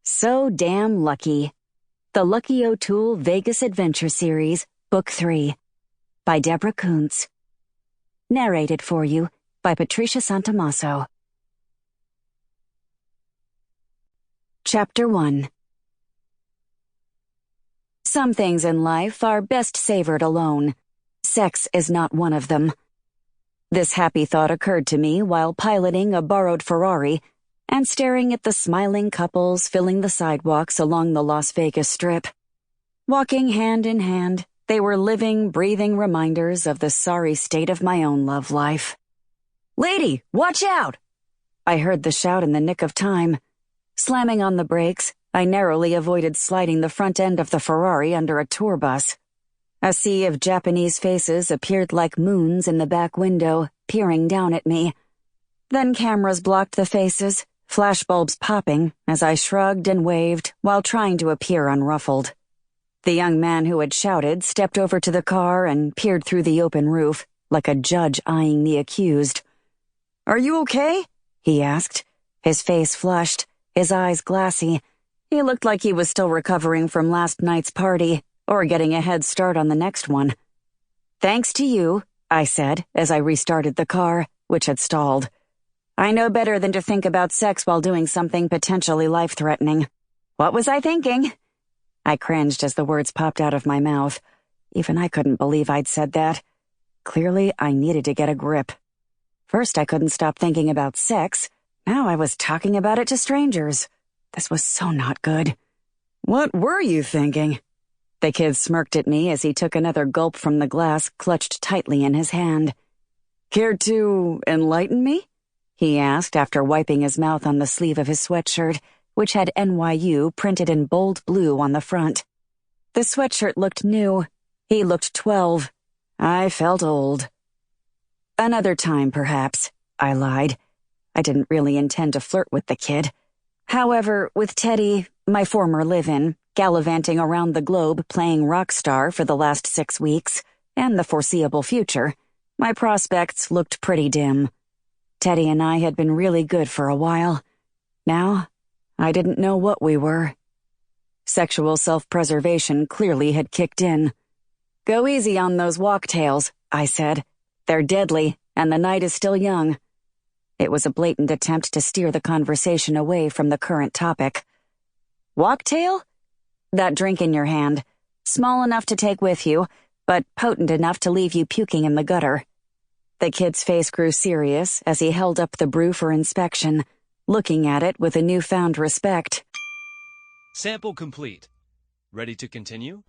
So Damn Lucky. The Lucky O'Toole Vegas Adventure Series, Book 3. By Deborah Coonts. Narrated for you by Patricia Santomasso. Chapter 1. Some things in life are best savored alone. Sex is not one of them. This happy thought occurred to me while piloting a borrowed Ferrari and staring at the smiling couples filling the sidewalks along the Las Vegas Strip. Walking hand in hand, they were living, breathing reminders of the sorry state of my own love life. "Lady, watch out!" I heard the shout in the nick of time. Slamming on the brakes, I narrowly avoided sliding the front end of the Ferrari under a tour bus. A sea of Japanese faces appeared like moons in the back window, peering down at me. Then cameras blocked the faces, flashbulbs popping as I shrugged and waved while trying to appear unruffled. The young man who had shouted stepped over to the car and peered through the open roof, like a judge eyeing the accused. "Are you okay?" he asked. His face flushed, his eyes glassy. He looked like he was still recovering from last night's party, or getting a head start on the next one. "Thanks to you," I said as I restarted the car, which had stalled. "I know better than to think about sex while doing something potentially life-threatening. What was I thinking?" I cringed as the words popped out of my mouth. Even I couldn't believe I'd said that. Clearly, I needed to get a grip. First, I couldn't stop thinking about sex. Now I was talking about it to strangers. This was so not good. "What were you thinking?" The kid smirked at me as he took another gulp from the glass clutched tightly in his hand. "Care to enlighten me?" he asked after wiping his mouth on the sleeve of his sweatshirt, which had NYU printed in bold blue on the front. The sweatshirt looked new. He looked 12. I felt old. "Another time, perhaps," I lied. I didn't really intend to flirt with the kid. However, with Teddie, my former live-in, gallivanting around the globe playing rock star for the last 6 weeks, and the foreseeable future, my prospects looked pretty dim. Teddie and I had been really good for a while. Now, I didn't know what we were. Sexual self-preservation clearly had kicked in. "Go easy on those walktails," I said. "They're deadly, and the night is still young." It was a blatant attempt to steer the conversation away from the current topic. "Walktail?" "That drink in your hand. Small enough to take with you, but potent enough to leave you puking in the gutter." The kid's face grew serious as he held up the brew for inspection, looking at it with a newfound respect. "Sample complete. Ready to continue?"